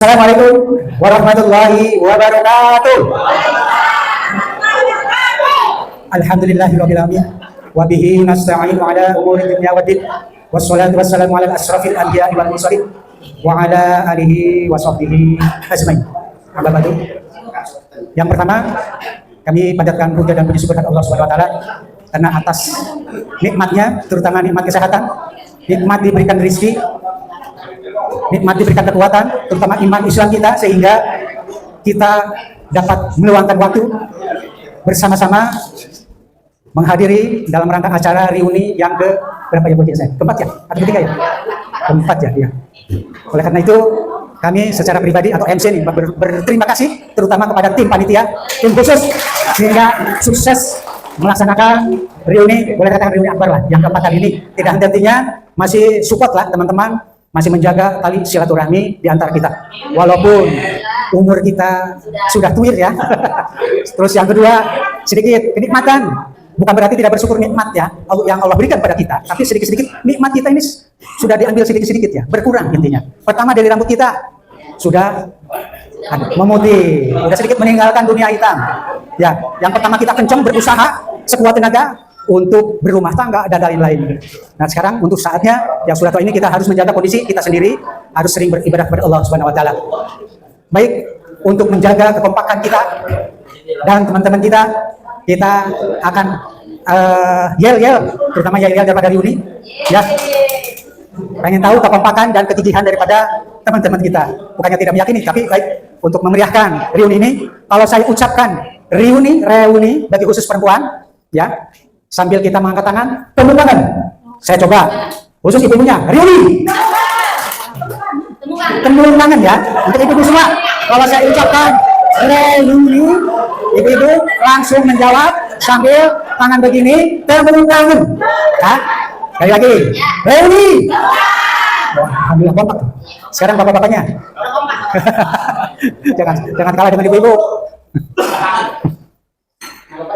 Assalamualaikum warahmatullahi wabarakatuh. Alhamdulillahirabbil alamin wa bihi nasta'inu ala umuri dunya waddin wassalatu wassalamu ala asrafil anbiya'i wal mursalin wa ala alihi wa sahbihi ajmain. Amma ba'du. Yang pertama, kami panjatkan puja dan puji syukur kepada Allah Subhanahu wa taala karena atas nikmatnya, terutama nikmat kesehatan, nikmat diberikan rezeki, nikmat diberikan kekuatan, terutama iman Islam kita, sehingga kita dapat meluangkan waktu bersama-sama menghadiri dalam rangka acara reuni yang ke berapa ya buat saya? Keempat ya? Atau ketiga ya? Keempat ya. Oleh karena itu, kami secara pribadi atau MC ini berterima kasih terutama kepada tim panitia, tim khusus, sehingga sukses melaksanakan reuni, boleh katakan reuni akbar lah, yang keempat kali ini. Tidak henti-hentinya, masih support lah teman-teman, masih menjaga tali silaturahmi di antara kita. Walaupun umur kita sudah tuir ya. Terus yang kedua, sedikit kenikmatan. Bukan berarti tidak bersyukur nikmat ya, yang Allah berikan pada kita. Tapi sedikit-sedikit nikmat kita ini sudah diambil sedikit-sedikit ya, berkurang intinya. Pertama dari rambut kita sudah memutih, sudah sedikit meninggalkan dunia hitam. Ya, yang pertama kita kencang berusaha sekuat tenaga untuk berumah tangga dan lain-lain. Nah, sekarang untuk saatnya yang sudah tua ini kita harus menjaga kondisi kita sendiri, harus sering beribadah kepada Allah Subhanahu wa taala. Baik, untuk menjaga kekompakan kita dan teman-teman kita akan yel-yel, terutama yel-yel daripada reuni ya. Pengen tahu kekompakan dan kegigihan daripada teman-teman kita. Bukannya tidak meyakini, tapi baik untuk memeriahkan reuni ini, kalau saya ucapkan reuni bagi khusus perempuan ya, sambil kita mengangkat tangan, tepuk tangan. Saya coba, khusus ibu-ibunya, reuni. Tepuk tangan ya, untuk ibu-ibu semua. Kalau saya ucapkan reuni, ibu-ibu langsung menjawab sambil tangan begini, tepuk tangan. Ya, sekali lagi, reuni. Wah, alhamdulillah kompak. Sekarang bapak-bapaknya. jangan kalah dengan ibu-ibu.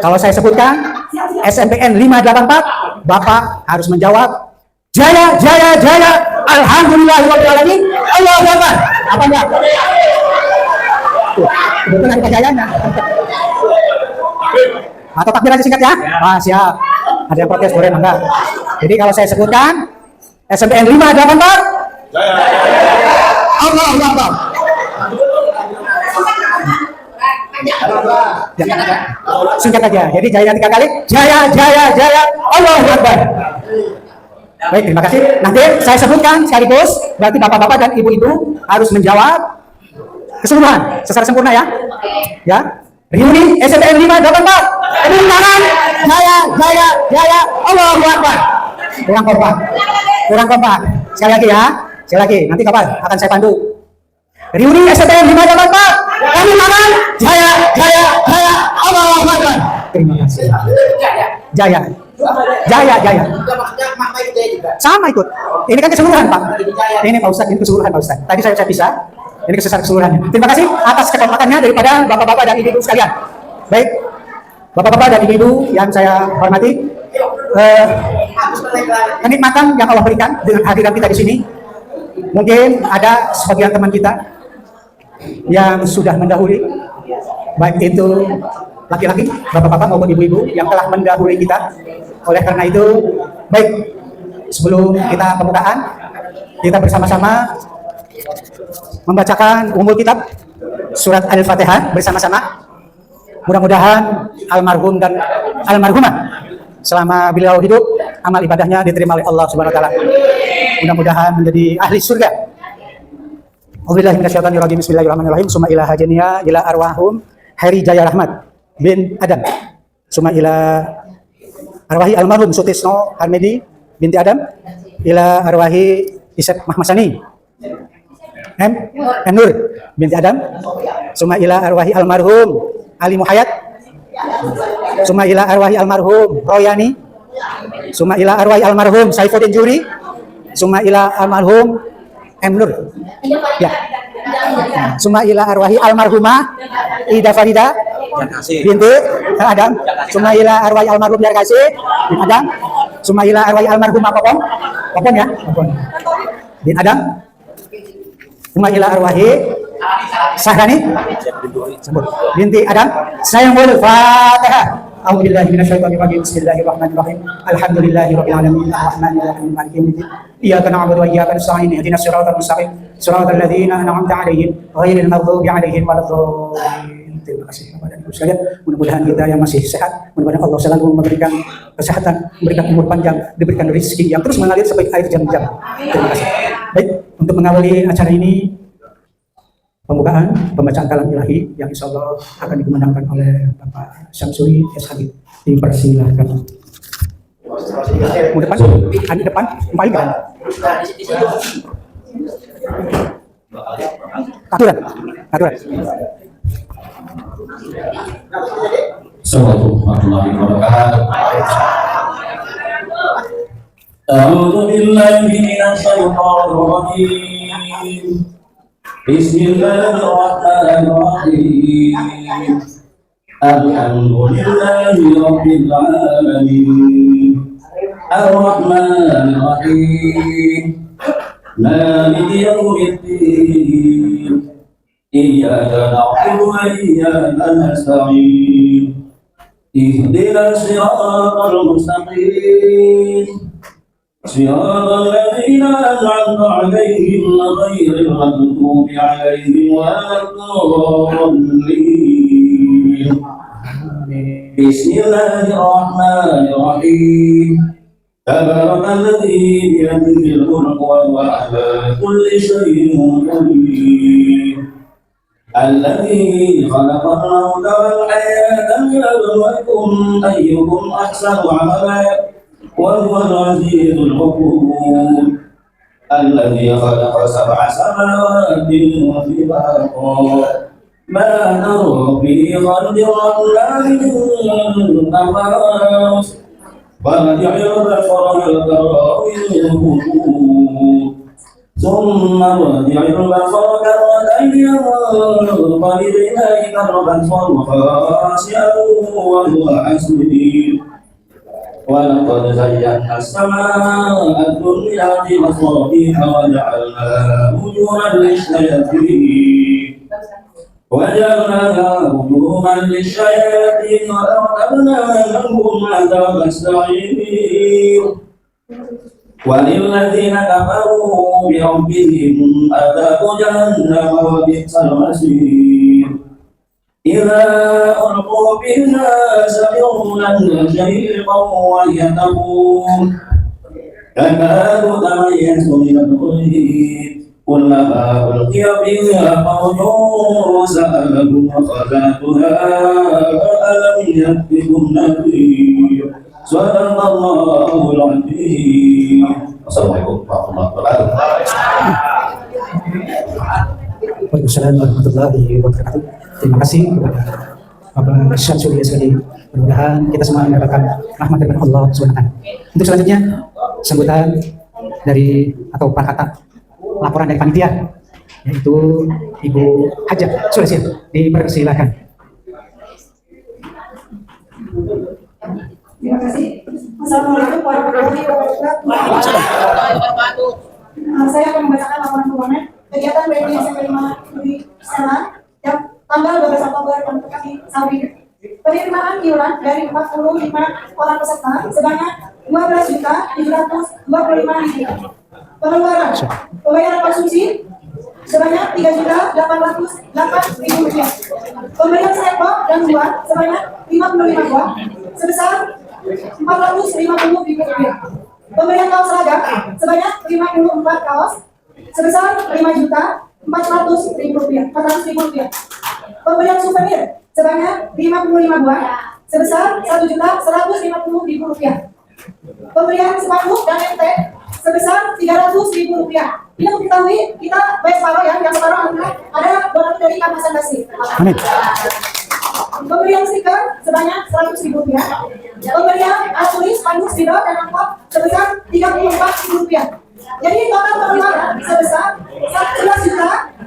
Kalau saya sebutkan SMPN 584, Bapak harus menjawab jaya, jaya, jaya, alhamdulillahirabbil alamin, Allahu akbar. Apanya? Betul ada jayanya. Atau takbir aja singkat ya? Ah, siap. Ada yang protes, boleh enggak? Jadi kalau saya sebutkan SMPN 584, Allahu akbar. Singkat aja. Jadi jaya 3 kali. Jaya, jaya, jaya, Allahu akbar. Baik, terima kasih. Nanti saya sebutkan sekaligus, berarti bapak-bapak dan ibu-ibu harus menjawab keseluruhan secara sempurna ya. Ya. Reuni SMPN 584. Tepuk tangan. Jaya, jaya, jaya, Allahu akbar. Kurang kompak. Sekali lagi ya. Sekali lagi. Nanti kapan akan saya pandu. Reuni SMPN 584. Tepuk tangan. Jaya, jaya, jaya, Allahu akbar. Terima kasih. Jaya. Jaya, jaya. Sama ikut. Ini kan keseluruhan, Pak. Ini Pak Ustadz, ini keseluruhan Pak Ustadz. Tadi saya pisah. Ini keseluruhannya. Terima kasih atas kekompakannya daripada bapak-bapak dan ibu-ibu sekalian. Baik. Bapak-bapak dan ibu-ibu yang saya hormati, kenikmatan yang Allah berikan dengan hadiran kita di sini. Mungkin ada sebagian teman kita yang sudah mendahului, baik itu laki-laki, bapak-bapak maupun ibu-ibu yang telah mendahului kita. Oleh karena itu, baik, sebelum kita pembukaan, kita bersama-sama membacakan umul kitab surat Al-Fatihah bersama-sama. Mudah-mudahan almarhum dan almarhumah selama beliau hidup, amal ibadahnya diterima oleh Allah Subhanahu wa taala. Mudah-mudahan menjadi ahli surga. Auzubillahi minasyaitonir rajim. Bismillahirrahmanirrahim. Summa ila hajaniya ila arwahum Heri Jaya Rahmat bin Adam. Summa ila arwahi almarhum Sutisno Harmedi binti Adam ila arwahi Isep Mahmasani M. Nur binti Adam. Summa ila arwahi almarhum Ali Muhayyad. Summa ila arwahi almarhum Royani. Summa ila arwahi almarhum Saifuddin Juri. Summa ila almarhum M. Nur. Ya. Summa ila arwahi almarhumah Ida Farida binti Adam. Summa ila arwahi almarhum Yarkasi bin Adam. Summa ila arwahi almarhumah Popon ya, Popon bin Adam. Summa ila arwahi Sahrani binti Adam. Saya mulai Fatihah. A'udzubillahi minasyaitonir rajim. Bismillahirrahmanirrahim. Alhamdulillahirabbil alamin. Arrahmanir rahim. Maliki yaumiddin. Iyyaka na'budu wa iyyaka nasta'in. Ihdinas siratal mustaqim. Siratal ladzina an'amta 'alaihim ghairil maghdubi 'alaihim waladdallin. Terima kasih kepada Ibu sekalian. Mudah-mudahan kita yang masih sehat, mudah-mudahan Allah selalu memberikan kesehatan, memberikan umur panjang, diberikan rezeki yang terus mengalir sampai akhir jam-jam. Terima kasih. Baik, untuk mengawali acara ini pembukaan pembacaan kalam ilahi yang insya Allah akan dikumandangkan oleh Bapak Syamsuri SHG. Dipersilakan. Mau depan? Di depan? Paling kan? Aturan. Assalamualaikum warahmatullahi wabarakatuh. A'udzu billahi minasyaitonir rajim. Bismillahirrahmanirrahim. Alhamdulillahi rabbil alamin. Ar-Rahmanir Rahim. Maliki yaumiddin. Iyyaka na'budu wa iyyaka nasta'in. Ihdinas siratal mustaqim. صراط الذين أنعمت عليهم غير المغضوب عليهم ولا الضالين. بسم الله الرحمن الرحيم. تبارك الذي بيده الملك وهو على كل شيء قدير. الذي خلق الموت والحياة ليبلوكم أيكم أحسن عملا وهو العزيز الغفور. الذي خلق 7 سماوات وطباقا ما ترى في خلق الرحمن من تفاوت فرجع البصر كالكراوي الخطور ثم رجع البصر كرتين ينقلب إليك البصر خاسئا وهو حسير. ولقد زينا السماء الدنيا بمصابيح وجعلناها رجوما للشياطين وأعتدنا لهم عذاب السعير. وللذين كفروا بربهم عذاب جهنم وبئس المصير. إذا ألقوا فيها سمعوا لها شهيقا وهي تفور تكاد تميز من الغيظ كلما ألقي فيها فوج سألهم خزنتها ألم يأتكم نذير. صدق الله العظيم. Assalamualaikum warahmatullahi wabarakatuh. Waalaikumsalam warahmatullahi wabarakatuh. Terima kasih kepada Bapak Syamsuri SHG. Mudah-mudahan kita semua mendapatkan rahmat dari Allah SWT. Untuk selanjutnya sambutan dari atau kata laporan dari panitia, yaitu Ibu Hajah Sulaiman. Dipersilakan. Terima kasih. Assalamualaikum warahmatullahi wabarakatuh. Saya akan membacakan laporan keuangan kegiatan BNI SMP 5 di sana yang tanggal 12 Oktober yang terkait Sawi. Penerimaan iuran dari 45 orang peserta sebanyak 12.725.000. Pengeluaran pembayaran konsumsi sebanyak 3.808.000 rupiah. Pembelian sembako dan buah sebanyak 55 buah sebesar 450.000 rupiah. Pembelian kaos seragam sebanyak 54 kaos sebesar 5.400.000 rupiah. Pembelian souvenir sebanyak 55 buah sebesar 1.150.000 rupiah. Pembelian sepatu dan MT sebesar 300.000 rupiah. Ini untuk diketahui kita bayar separuh ya, yang separuh ada donasi dari Kamasan Basri. Amin. Pembelian stiker sebanyak 100.000 rupiah. Pembelian alat tulis, spanduk, spidol dan amplop sebesar 34.000 rupiah. Jadi total pengeluaran sebesar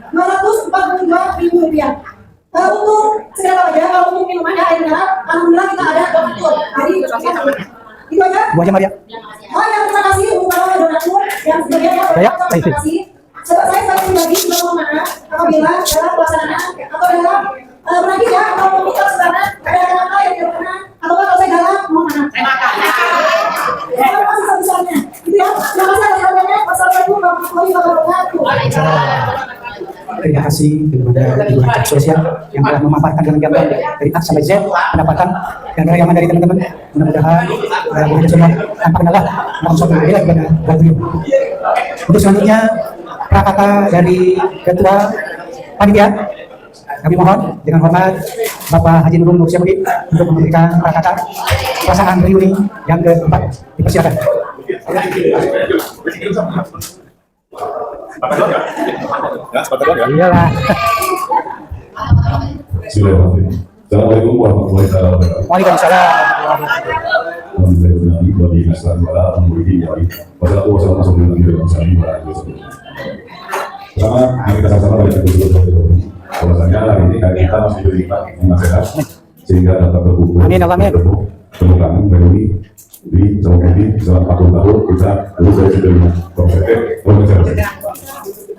11.242.000 rupiah. Untuk segala aja, kalau untuk minuman ya air mineral, alhamdulillah kita ada donatur. Jadi itu aja. Bu Haja Maria. Oh ya, terima kasih untuk para donatur yang sebenarnya terima kasih Saya sebagai pribadi sudah mohon maaf apabila dalam pelaksanaan atau dalam menagih ya atau meminta sebenarnya ada kata yang tidak pernah atau kalau saya galak mohon maaf. Terima kasih sebesarnya. Gitu ya. Terima kasih atas perhatiannya. Wassalamualaikum warahmatullahi wabarakatuh. Terima kasih kepada Ibu Haji Sosial yang telah memaparkan dengan gamblang dari A sampai Z pendapatan dan karyawan dari teman-teman. Mudah-mudahan kita semua tanpa kendala langsung berbeda kepada beliau. Untuk selanjutnya prakata dari Ketua Panitia, kami mohon dengan hormat Bapak Haji Nurul Nur Syamudin untuk memberikan prakata pelaksanaan reuni yang keempat. Dipersilakan. Iyalah. Assalamualaikum warahmatullahi wabarakatuh. Waalaikumsalam. Pertama, kita sama-sama baca dulu bahwasanya hari ini kita masih berlipat yang sehat sehingga dapat berkumpul. Amin, amin. Temukan reuni di selama ini selama 40 tahun kita lalu saya sudah proses.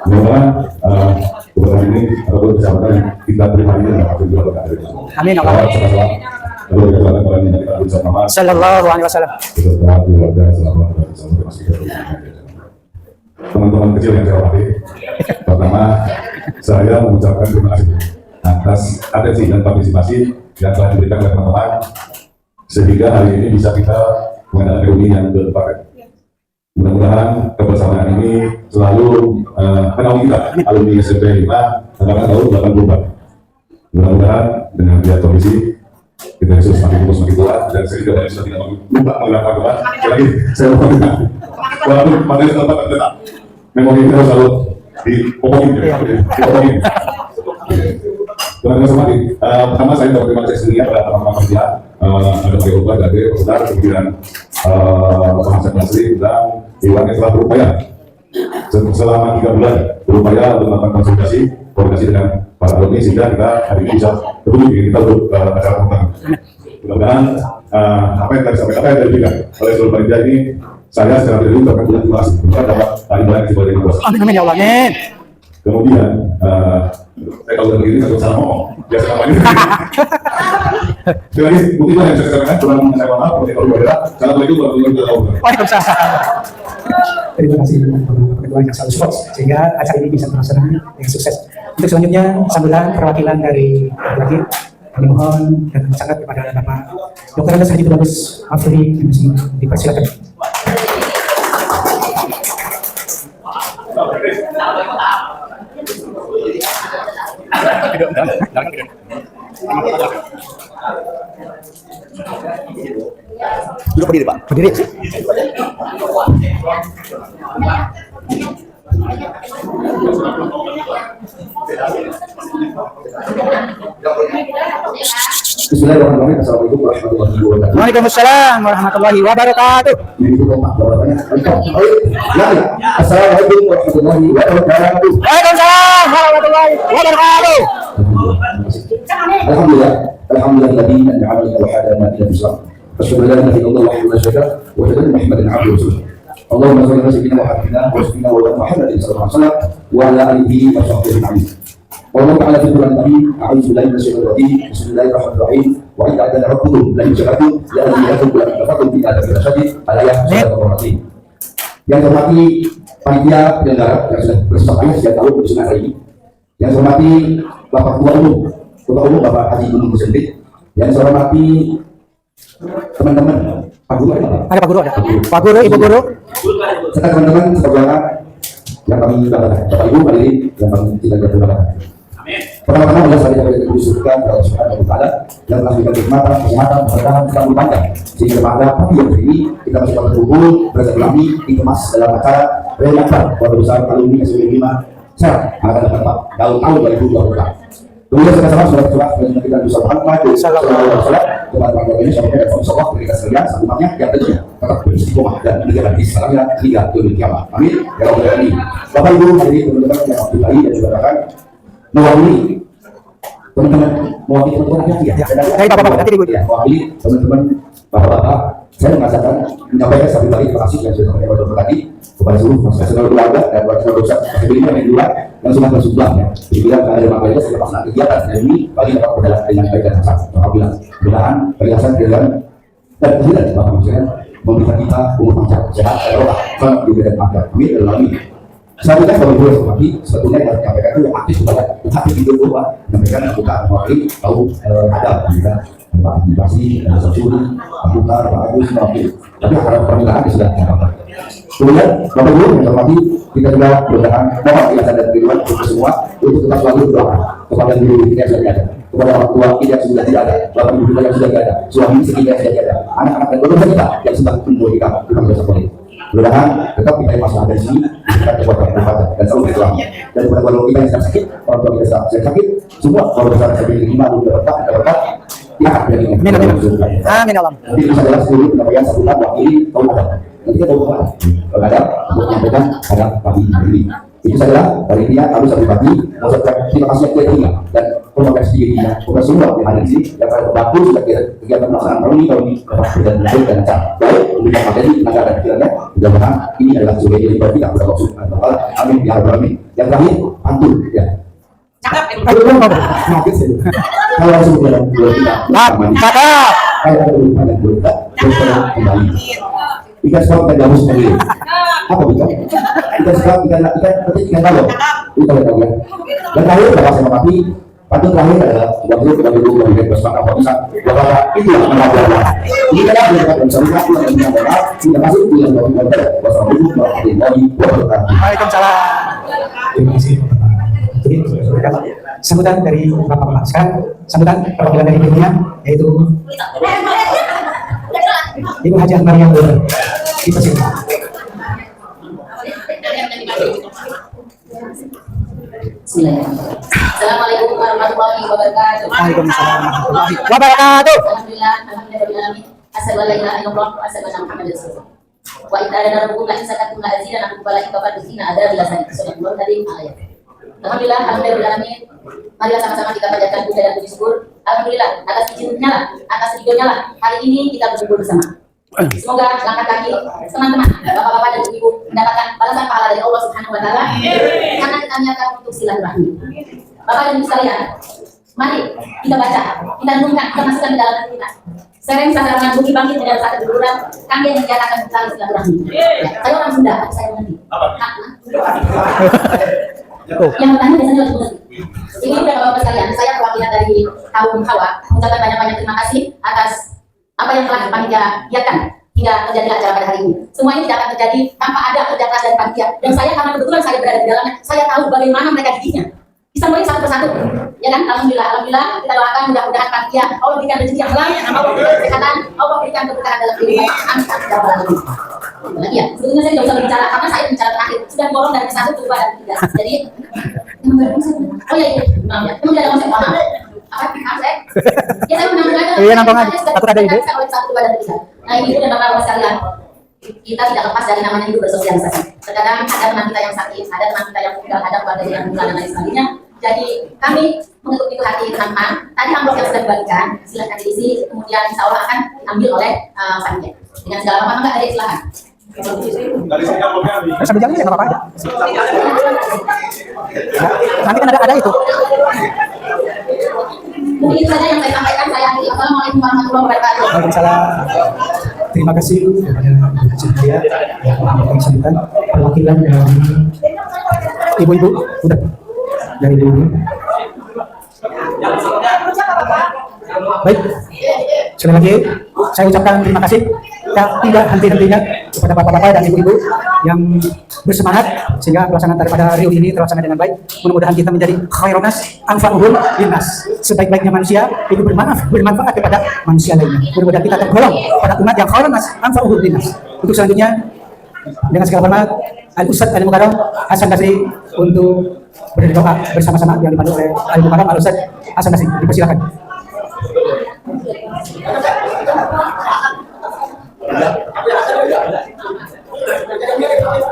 Mudah-mudahan kebetulan ini ataupun kesempatan yang kita terima ini adalah juga berkat dari Allah. Amin. Lalu kita akan kalian yang kita bersama. Sallallahu alaihi wasallam. Beserta keluarga selama termasuk teman-teman kecil yang saya hormati. Pertama, saya mengucapkan terima kasih atas atensi dan partisipasi yang telah diberikan oleh teman-teman sehingga hari ini bisa kita mengadakan reuni yang keempat. Mudah-mudahan kebersamaan ini selalu menaungi kita alumni SMP 5 angkatan tahun 84. Mudah-mudahan dengan pihak komisi kita bisa semakin kuat dan sehingga dari sudah tidak lupa menggerakkan debat. Lagi saya mohon walaupun materi tempat tetap memori kita selalu dipokongin. Teman-teman semua, pertama saya berterima kasih sendiri pada teman-teman kerja, ada Pak Gade, Saudara, kemudian Pak Hasan Nasri dan Iwan yang telah berupaya selama 3 bulan berupaya untuk melakukan konsultasi, koordinasi dengan para alumni sehingga kita hari ini bisa bertemu kita untuk acara tentang. Mudah-mudahan apa yang tadi sampaikan, apa yang diberikan oleh seluruh panitia ini, saya secara pribadi mengucapkan terima kasih. Kita dapat tadi banyak sebagai kuasa. Amin ya Allah. Amin. Kemudian, saya kalau udah begini, saya salah ngomong. Biasa namanya. Sekali lagi, mungkin yang saya katakan, kurang saya maaf, kalau berbeda, assalamualaikum warahmatullahi wabarakatuh. Waalaikumsalam. Terima kasih Bapak Ketua yang selalu support sehingga acara ini bisa terlaksana dengan sukses. Untuk selanjutnya, sambutan perwakilan dari lagi kami mohon dan sangat kepada Bapak Dr. Andes Haji Bagus Afri yang dipersilakan. Duduk berdiri, Pak. Berdiri. Bismillahirrahmanirrahim. Assalamualaikum warahmatullahi wabarakatuh. Waalaikumsalam warahmatullahi wabarakatuh. Assalamualaikum warahmatullahi wabarakatuh. Waalaikumsalam warahmatullahi wabarakatuh. Alhamdulillah, alhamdulilladzi an'amana wa hadana ila Islam. Asyhadu an la ilaha illallah wahdahu la syarika lahu wa asyhadu anna Muhammadan abduhu wa rasuluh. Allahumma shalli ala sayyidina Muhammadin sallallahu alaihi wasallam wa ala alihi wa sahbihi ajma'in. Wallahu ta'ala fi Qur'an Karim, a'udzu billahi minasyaitonir rajim. Bismillahirrahmanirrahim. Wa idza adana rabbukum la in syakartum la azidannakum wa in kafartum inna adzabi lasyadid. Al-ayat surah. Yang hormati panitia penyelenggara yang sudah bersama sejak tahun berusaha hari ini. Yang hormati Bapak Ketua Umum Bapak Haji Nurul Syamudin. Yang hormati teman-teman Pak Guru Ada Pak Guru, ada. Pak Guru, Ibu Guru. serta teman-teman sekolah yang kami banggakan, Bapak Ibu hadirin yang kami tidak banggakan. Pertama-tama adalah saya ingin bersyukurkan kepada Allah Subhanahu wa Ta'ala yang telah memberikan nikmatan, kesehatan, keberkahan kita berpanjang sehingga pada pagi yang hari ini kita masih dapat berkumpul bersilaturahmi dikemas dalam acara reuni akbar Keluarga Besar Alumni SMP 5 SER akan dapat tahun 2024. Kemudian sama-sama sudah berdoa dengan kita bisa Muhammad sallallahu alaihi wasallam kepada bangsa ini sampai dan Allah berikan sekalian semuanya yang tentunya tetap beristiqomah dan menjaga Islamnya hingga yaumil kiamat. Amin ya rabbal alamin. Bapak Ibu hadirin teman-teman yang Abdul dan juga rekan mewakili teman-teman mewakili teman-teman ya. Baik Bapak-bapak, nanti Ibu. Ya, mewakili teman-teman bapak-bapak saya merasakan menyampaikan satu kali terima kasih yang sudah disampaikan oleh tadi kepada seluruh masyarakat keluarga dan kepada seluruh dosa sebelumnya yang dua yang sudah bersumbang ya. Jadi bilang ada makanya setelah pelaksanaan kegiatan dan ini bagi dapat berjalan dengan baik dan lancar. Maka bilang mudah-mudahan perhiasan dan kehadiran Bapak Presiden memberikan kita umur panjang, sehat, dan roh, selamat hidup dan makar. Amin dan amin. Selanjutnya kalau boleh seperti sebetulnya yang menyampaikan itu yang aktif kepada aktif hidup bahwa menyampaikan buka mewakili tahu ada juga Pak Basi, Sosuri, Pak Bukar, Pak Agus, Pak Agus. Tapi harap permintaan sudah disampaikan. Kemudian Bapak Ibu yang hormati, kita juga mudah-mudahan mohon keikhlasan dan kerinduan untuk semua untuk tetap selalu berdoa kepada guru kita yang sudah ada, kepada orang tua kita yang sudah tidak ada, bapak ibu kita yang sudah tidak ada, suami istri kita yang sudah tidak ada, anak-anak dan keluarga kita yang sedang tumbuh di kampung kita berdoa boleh. Mudah-mudahan tetap kita yang masih ada di sini kita kekuatan berbahagia dan selalu berdoa. Dan kepada keluarga kita yang sedang sakit, orang tua kita sedang sakit, semua keluarga kita yang sedang iman berkat. Ya, amin. Amin Allah. Jadi itu adalah seluruh penyampaian satu tahun wakili kaum Adam. Nanti kita tahu kemana. Kalau ada untuk menyampaikan pada pagi ini. Itu sajalah dari dia kami satu pagi mengucapkan terima kasih yang terima dan terima kasih dirinya kepada semua yang ada di sini yang telah membantu sudah kegiatan pelaksanaan tahun ini dan baik dan lancar. Baik memberikan materi tenaga dan pikirannya. Mudah-mudahan ini adalah sebagai dari kita kepada Allah Subhanahu wa Ta'ala. Amin ya rabbal alamin. Yang terakhir pantun ya. Kalau langsung dalam dua kita kalau ada dua kita kembali ikan sekarang kita gabus sendiri apa bukan ikan sekarang ikan petik ikan balok itu kalau tahu ya. Dan terakhir bapak saya mati pantun terakhir adalah waktu kita dulu memberikan bersemangat apa bisa bapak itulah mengajarkan ini adalah berkat dan semangat yang mengajarkan terima kasih yang berkat wassalamualaikum warahmatullahi wabarakatuh. Waalaikumsalam. Terima kasih. Sambutan dari Bapak-Bapak. Sekarang sambutan perwakilan dari ibunya yaitu Ibu Hajah Maryam Nur. Dipersilakan. Bismillahirrahmanirrahim. Assalamualaikum warahmatullahi wabarakatuh. Waalaikumsalam warahmatullahi wabarakatuh. Alhamdulillah. Asyhadu an la ilaha illallah wa asyhadu anna Muhammadar Rasulullah. Wa idza rabbukum la insakatum la azina bala ikafadina ada bila sana surah tadi ayat. Alhamdulillah. Marilah sama-sama kita panjatkan puja dan puji syukur. Alhamdulillah atas izinnya lah, atas ridhonya lah. Hari ini kita berkumpul bersama. Semoga langkah kaki teman-teman, bapak-bapak dan ibu mendapatkan balasan pahala dari Allah Subhanahu wa Ta'ala karena kita niatkan untuk silaturahmi. Bapak dan ibu sekalian, mari kita baca, kita renungkan, kita masukkan ke dalam hati kita. Sereng sasaran bukti bangkit dengan saat berbulan, kami yang menyatakan tentang silaturahmi. Saya orang Sunda, tapi saya mengerti. Yang bertanya biasanya lebih mengerti. Ini bapak-bapak sekalian, saya perwakilan dari kaum Hawa mengucapkan banyak-banyak terima kasih atas apa yang telah panitia giatkan hingga terjadi acara pada hari ini. Semua ini tidak akan terjadi tanpa ada kerja keras dari panitia. Dan saya karena kebetulan saya berada di dalamnya, saya tahu bagaimana mereka gigihnya. Bisa mulai satu persatu, ya kan? Alhamdulillah kita doakan mudah-mudahan panitia Allah berikan rezeki yang halal, Allah berikan kesehatan, Allah berikan keberkahan dalam kehidupan. Amin. Ya, sebetulnya saya tidak usah berbicara karena saya bicara terakhir sudah borong dari satu ke dua dan tiga. Jadi, oh iya, maaf ya, kemudian ada konsep apa? Ya saya menambah aja. Iya nambah aja. Takut ada ide. Nah ini dan bapak-bapak sekalian, kita tidak lepas dari namanya hidup bersosialisasi. Terkadang ada teman kita yang sakit, ada teman kita yang meninggal, ada keluarga yang meninggal dan lain sebagainya. Jadi kami mengetuk pintu hati teman-teman. Tadi amplop yang sudah dibagikan, silakan diisi. Kemudian insya Allah akan diambil oleh panitia. Dengan segala hormat, enggak ada silakan. Sambil jalan ya nggak apa-apa aja. Nanti kan ada itu. Mungkin itu saja yang saya sampaikan. Saya akhiri. Assalamualaikum warahmatullahi wabarakatuh. Waalaikumsalam. Terima kasih kepada Cynthia yang memberikan sambutan perwakilan dari ibu-ibu. Udah dari ibu-ibu. Baik, sekali lagi saya ucapkan terima kasih tidak henti-hentinya kepada bapak-bapak dan ibu-ibu yang bersemangat sehingga pelaksanaan daripada reuni ini terlaksana dengan baik. Mudah-mudahan kita menjadi khairon nas anfa'uhum linnas, sebaik-baiknya manusia itu bermanfaat kepada manusia lainnya. Mudah-mudahan kita tergolong pada umat yang khairon nas anfa'uhum linnas. Untuk selanjutnya dengan segala hormat Al-Ustadz Al-Mukarram Hasan Basri untuk berdoa bersama-sama yang dipandu oleh Al-Mukarram Al-Ustadz Hasan Basri. Dipersilakan.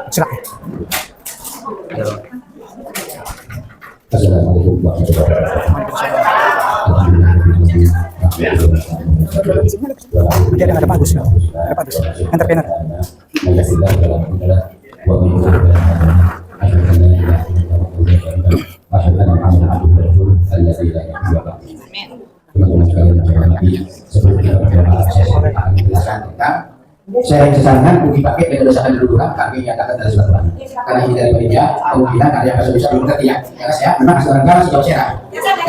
Silakan. Assalamualaikum warahmatullahi wabarakatuh. Ada Pak Agus, entrepreneur. ومن يضلل فلا هادي له أشهد أن لا إله إلا الله وحده لا شريك له وأشهد أن محمدا عبده ورسوله الذي لا إله إلا الله. Teman-teman sekalian yang saya hormati, sebelum kita berdoa, saya akan menjelaskan tentang sharing sesarangan dipakai berdasarkan kedudukan kami nyatakan dari silaturahmi. Karena ini dari panitia, kemungkinan ada yang bisa belum ngerti ya. Karena saya memang sekarang sejauh share.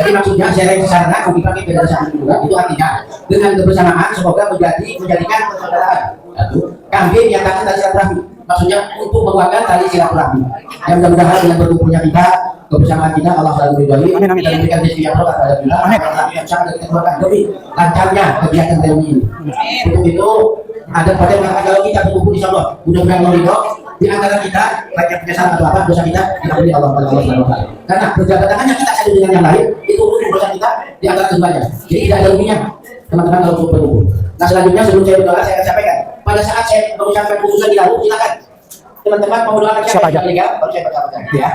Jadi maksudnya sharing sesarangan dipakai berdasarkan kedudukan itu artinya dengan kebersamaan semoga menjadikan persaudaraan. Satu, kami nyatakan dari silaturahmi. Maksudnya untuk menguatkan tali silaturahmi. Yang mudah-mudahan dengan berkumpulnya kita, kebersamaan kita Allah selalu ridhoi dan memberikan rezeki yang berkah pada kita. Yang sangat kita doakan demi lancarnya kegiatan reuni ini. Untuk itu ada pada yang mengatakan kalau kita berkumpul insya Allah mudah-mudahan Allah ridho di antara kita baik yang kesalahan atau apa dosa kita diampuni Allah pada Allah Subhanahu wa taala. Karena berjabat tangannya kita satu dengan yang lain itu untuk dosa kita di antara keduanya. Jadi tidak ada ruginya teman-teman kalau untuk berkumpul. Nah selanjutnya sebelum saya berdoa saya akan sampaikan pada saat saya mengucapkan putusan di lalu silakan teman-teman mau doakan siapa aja baru saya bacakan ya.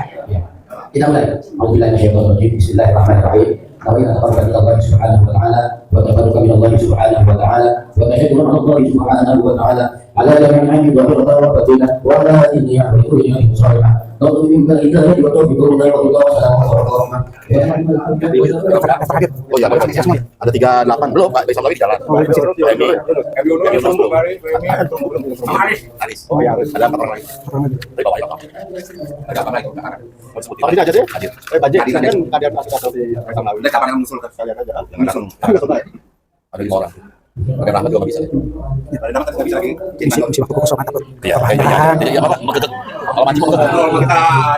Kita mulai. Bismillahirrahmanirrahim. Bismillahirrahmanirrahim. Nawaitu taqabbal min Allah subhanahu wa ta'ala wa taqabbal min Allah subhanahu wa ta'ala wa tashhadu anna Allah subhanahu wa ta'ala ala jami'i wa wa fadila wa ala dini wa kulli yawmin salihah. Taqabbal minka al-hidayah wa tawfiq wa Oh ya, ada 38 belum Pak, besok lagi di jalan. Aris. Oh ya, ada 4 orang lagi. Dari bawah ya Pak. Ada apa lagi? Apa ini aja sih? Banjir kan ada kasus di Lawi. Kapan yang muncul sekalian aja. Ada 5 orang. Pakai rahmat juga nggak bisa. Ada rahmat nggak bisa lagi. Mesti waktu kosongan takut. Iya, jadi apa? Mau deket. Kalau maju mau deket.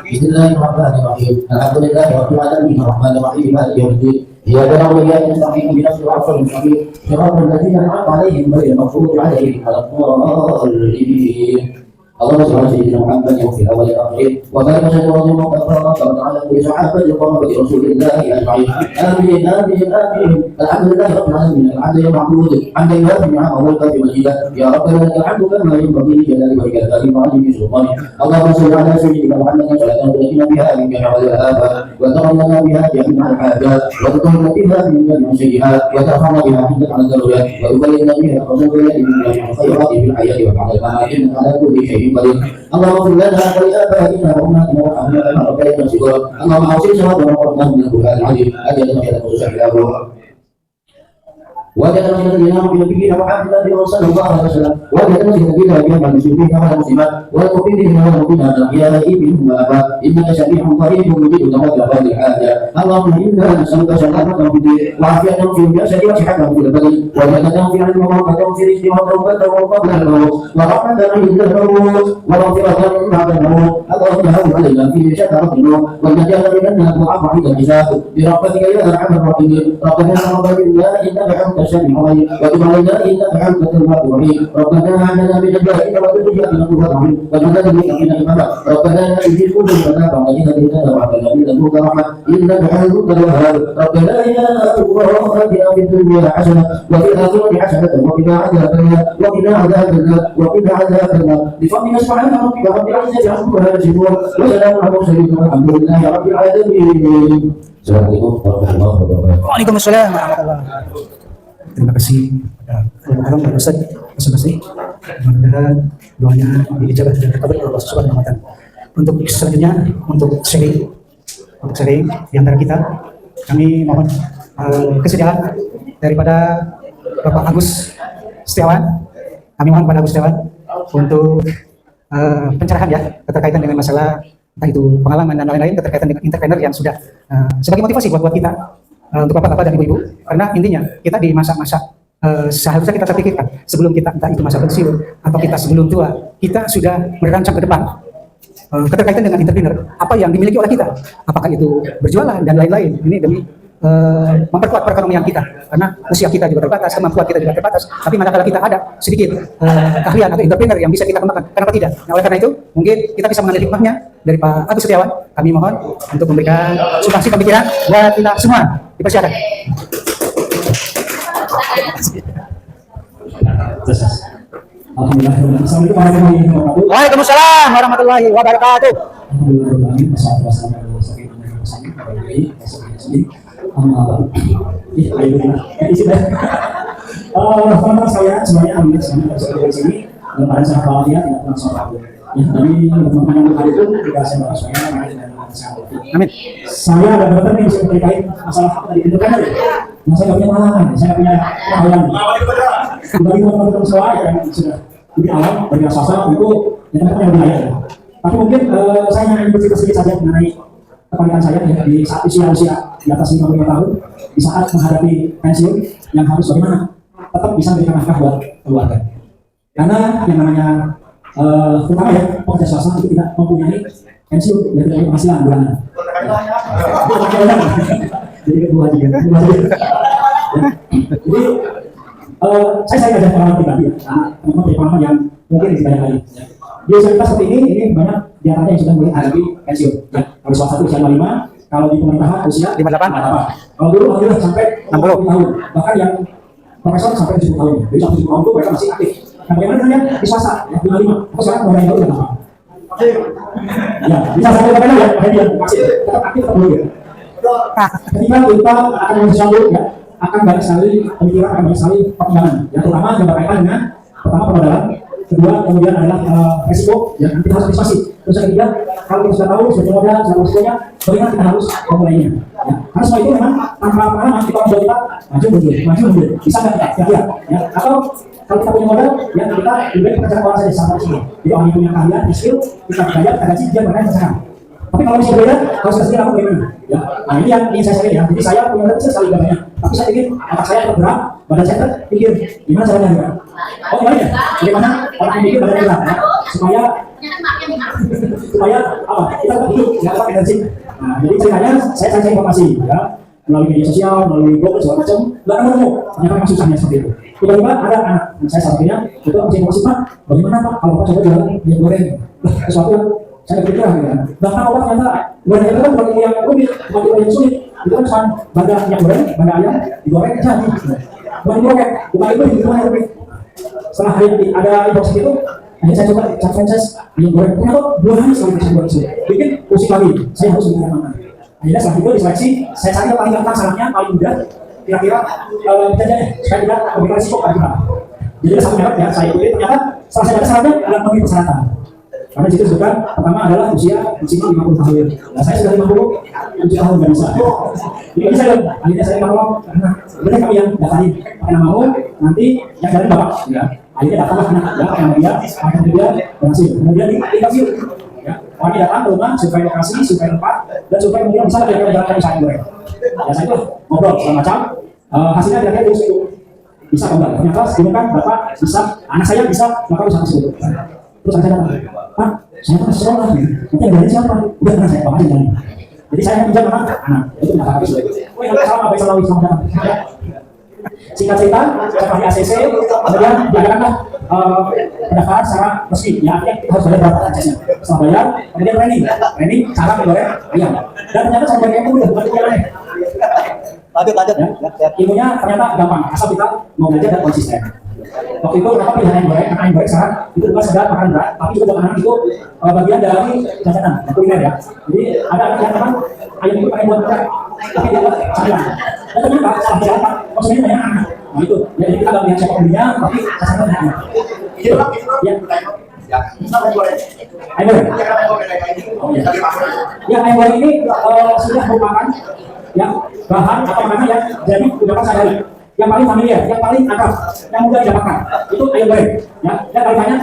Bismillahirrahmanirrahim. Alhamdulillahirabbil alamin arrahmanirrahim maliki yaumiddin. Iyyaka na'budu wa iyyaka nasta'in ihdinas siratal mustaqim siratal ladzina an'amta 'alaihim ghairil maghdubi 'alaihim waladdallin. اللهم صل على سيدنا محمد وفي الاول والاخر وبارك وسلم وسلم وبارك على كل صحابه وقرب رسول الله اجمعين. امين امين امين. الحمد لله رب العالمين الحمد لله معبود حمدا يوافي نعمه ويكافئ مجيدا. يا ربنا لك الحمد كما ينبغي لجلال وجهك الكريم وعظيم سلطانك. اللهم صل على سيدنا محمد صلاه تنجينا بها من جميع الافات وتغننا بها جميع الحاجات وتطهرنا بها من جميع السيئات وترفعنا بها عندك على الدرجات وتبلغنا بها الرسول من جميع الخيرات في الحياه وبعد الممات انك على كل شيء قدير. اللهم اغفر لنا ولابائنا وامهاتنا وارحمنا كما ربينا صغارا. اللهم اوصل ثوابنا وارحمنا من البكاء العظيم اجل خيرا وسهلا وجعل نبينا بنبينا محمد صلى الله عليه وسلم وجعل نبينا بجميع المسلمين والمسلمات والمؤمنين والمؤمنات الاحياء منهم والاموات انك سميع قريب مجيب دعوات الحاجه. اللهم انا نسالك سلامه في الدين وعافيه في الجسد وصحه في البدن وجنه في علم ومغفره في رزق وتوبه قبل الموت ورحمه عند الموت ومغفره بعد الموت. اللهم هون علينا في شكرة الموت والنجاه من النار وعفو عند الحساب برحمتك يا ارحم الراحمين. ربنا تقبل منا انك انت السميع العليم وتب علينا انك انت التواب الرحيم. ربنا هب لنا من ازواجنا وذرياتنا قرة اعين واجعلنا للمتقين اماما. ربنا لا تزغ قلوبنا بعد إذ هديتنا وهب لنا من لدنك رحمة إنك أنت الوهاب. ربنا يا الله آتنا في الدنيا حسنة وفي الآخرة حسنة وقنا عذاب النار وقنا عذاب النار وقنا عذاب النار بفضلك سبحان ربك رب العزة عما يصفون وسلام على المرسلين والحمد لله رب العالمين. Assalamualaikum warahmatullahi wabarakatuh. Waalaikumsalam warahmatullahi wabarakatuh. Terima kasih kepada Al Ustaz masing-masing. Mudah-mudahan doanya diijabah dan terkabul oleh Allah Subhanahu wa taala. Untuk selanjutnya untuk sharing di antara kita, kami mohon kesediaan daripada Bapak Agus Setiawan. Kami mohon pada Agus Setiawan untuk pencerahan ya keterkaitan dengan masalah entah itu pengalaman dan lain-lain keterkaitan dengan entrepreneur yang sudah sebagai motivasi buat kita untuk bapak-bapak dan ibu-ibu, karena intinya kita di masa-masa seharusnya kita terpikirkan sebelum kita entah itu masa pensiun atau kita sebelum tua, kita sudah merancang ke depan keterkaitan dengan entrepreneur apa yang dimiliki oleh kita, apakah itu berjualan dan lain-lain. Ini demi memperkuat perekonomian kita, karena usia kita juga terbatas, kemampuan kita juga terbatas. Tapi manakala kita ada sedikit keahlian atau entrepreneur yang bisa kita kembangkan, kenapa tidak? Nah, oleh karena itu mungkin kita bisa mengambil hikmahnya dari Pak Agus Setiawan. Kami mohon untuk memberikan sumbangsi pemikiran buat kita semua. Dipersilakan. Waalaikumsalam warahmatullahi wabarakatuh. Teman-teman saya semuanya ambil di sini, pada saat awalnya tidak langsung tahu. Ya, jadi teman-teman yang hari itu juga saya bahas saya Amin. Saya ada dokter nih bisa terkait masalah apa tadi itu kan ada. Nah, saya nggak punya pengalaman, saya nggak punya pengalaman. Bagi teman-teman semua yang sudah lebih awam bagi swasta itu yang punya budaya. Tapi mungkin saya ingin bercerita sedikit saja mengenai kepanikan saya ya, di saat usia di atas 55 tahun, di saat menghadapi pensiun yang harus bagaimana tetap bisa memberikan nafkah buat keluarga. Karena yang namanya terutama ya pekerja swasta itu tidak mempunyai pensiun, ya tidak punya penghasilan bulanan. Jadi kedua juga. Jadi saya ada pengalaman pribadi ya, teman-teman punya pengalaman yang mungkin di banyak kali. Di usia kita seperti ini banyak di antaranya yang sudah mulai menghadapi pensiun. Ya, kalau swasta itu usia 55, kalau di pemerintahan usia 58. Kalau dulu alhamdulillah sampai 60 tahun, bahkan yang profesor sampai 70 tahun. Jadi sampai 70 tahun itu mereka masih aktif. Nah, bagaimana dengan di swasta ya 55? Aku sekarang mulai tahu apa? Ya, bisa sampai bagaimana ya? Dia masih tetap aktif tetap dulu ya. Ketika kita akan sesuatu ya, akan banyak sekali pemikiran, akan banyak sekali pertimbangan. Yang pertama yang berkaitan dengan pertama permodalan, kedua kemudian adalah resiko yang nanti harus antisipasi. Terus yang ketiga, kalau kita sudah tahu sudah modal, sudah resikonya, bagaimana kita harus memulainya. Ya, karena semua itu memang tanpa pengalaman kita membuat kita maju mundur, bisa nggak kita kira-kira? Ya, atau kalau kita punya modal, ya kita lebih pekerjaan orang saja sama sini. Jadi orang yang punya keahlian, skill, kita bayar, kita gaji, dia berkaitan sekarang. Tapi kalau bisa beda, kalau sudah sendiri aku bagaimana? Ya, nah ini yang ingin saya sampaikan ya. Jadi saya punya kecil sekali banyak. Tapi saya ingin otak saya bergerak, badan saya terpikir gimana caranya ya? Oh gimana ya? Bagaimana otak pikir badan gerak ya? Supaya apa? Kita tetap hidup, ya tetap energi. Nah, jadi ceritanya saya cari informasi ya melalui media sosial, melalui blog segala macam. Nggak nemu, ternyata memang susahnya seperti itu. Tiba-tiba ada anak, saya satunya itu kasih informasi Pak, bagaimana Pak kalau Pak coba jualan minyak goreng? Sesuatu yang saya berpikir gitu kan. Bahkan obat ternyata goreng itu kan bukan yang rumit, bukan yang sulit. Itu kan cuma banda minyak goreng, banda ayam digoreng jadi. Bukan digoreng, bukan itu yang rumit. Setelah ada informasi itu, akhirnya saya coba cari franchise minyak goreng. Ternyata 2 hari sekali saya goreng sulit. Bikin pusing lagi, saya harus bikin mana. Akhirnya setelah itu diseleksi, saya cari yang paling gampang salahnya, paling mudah. Kira-kira bisa jadi supaya tidak memberikan risiko pada kita. Jadi satu merek ya saya ikuti ternyata salah satu syaratnya adalah memenuhi persyaratan. Karena situ disebutkan pertama adalah usia maksimal 50 tahun. Nah saya sudah 57 tahun nggak bisa. Jadi bisa dong. Akhirnya saya ngomong karena sebenarnya kami yang daftarin pakai namamu nanti yang dari bapak. Ya. Akhirnya datanglah anak ya nama dia, akhirnya dia berhasil. Kemudian di interview. Ya, kami datang ke rumah supaya lokasi, supaya tempat, dan supaya kemudian bisa kita menjalankan usaha goreng. Ya saya itu ngobrol segala macam. Hasilnya kira-kira terus itu bisa enggak? Ternyata sebelum kan bapak bisa, anak saya bisa melakukan usaha tersebut. Terus saya datang, Pak, saya kan sekolah nanti yang dari siapa? Udah pernah saya bapak jalan. Jadi saya pinjam anak, itu tidak habis. Oh yang salah apa yang salah sama datang. Singkat cerita, saya pakai ACC, kemudian diadakanlah pendaftaran secara resmi. Ya, artinya harus bayar berapa aksesnya. Setelah bayar, kemudian training cara menggoreng ayam. Dan ternyata saya goreng itu udah bukan jalannya. Lanjut. Ya, ilmunya ternyata gampang, asal kita mau belajar dan konsisten. Waktu itu kenapa pilihan ayam goreng? Karena ayam goreng sekarang itu bukan sekedar makan berat, tapi juga makanan itu bagian dari jajanan, kuliner ya. Jadi ada yang memang ayam itu pakai buat berat, tapi dia buat camilan. Dan ternyata salah siapa konsumennya banyak anak. Nah itu, ya, jadi kita nggak lihat siapa pembelinya, tapi sasarannya banyak anak. Gitu, ya. Ayam goreng. Oh, ya. Ya ayam goreng ini sudah merupakan ya bahan atau makanan yang jadi udah sehari-hari. Yang paling familiar, yang paling akrab, yang mudah didapatkan itu ayam goreng. Ya, dan paling banyak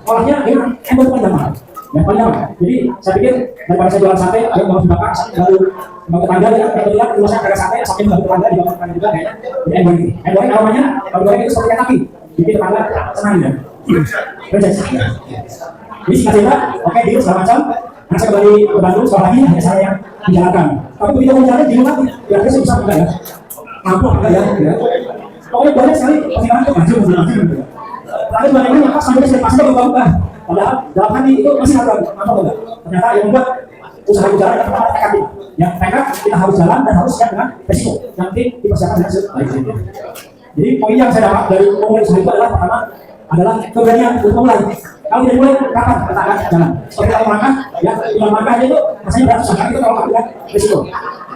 olahnya dengan ayam goreng gampang. Yang paling gampang. Jadi saya pikir daripada saya jualan sate, ayam mau dibakar, lalu mau tetangga ya, kebetulan rumah saya ada sate, sampai mau tetangga dibakar juga kayaknya. Jadi ayam goreng. Ayam goreng aromanya, ayam goreng itu seperti kaki. Jadi tetangga senang ya. Ini singkat cerita, oke, deal segala macam. Nah, saya kembali ke Bandung, sekolah lagi hanya saya yang menjalankan. Tapi begitu menjalankan di rumah, kira-kira saya bisa enggak ya? Mampu enggak ya? Pokoknya banyak sekali pertimbangan itu maju. Lalu bagaimana pas sampai saya pasnya berubah-ubah. Padahal dalam hati itu masih ragu, mampu enggak? Ternyata yang membuat usaha berjalan pertama tekad. Yang tekad kita harus jalan dan harus siap dengan resiko. Yang penting dipersiapkan dengan sebaik-baiknya. Jadi poin yang saya dapat dari memulai usaha itu adalah pertama adalah keberanian untuk mulai. Kalau tidak mulai, kapan kita akan jalan? Seperti kalau langkah, ya, dengan langkahnya itu rasanya berat susah. Itu kalau lakukan risiko.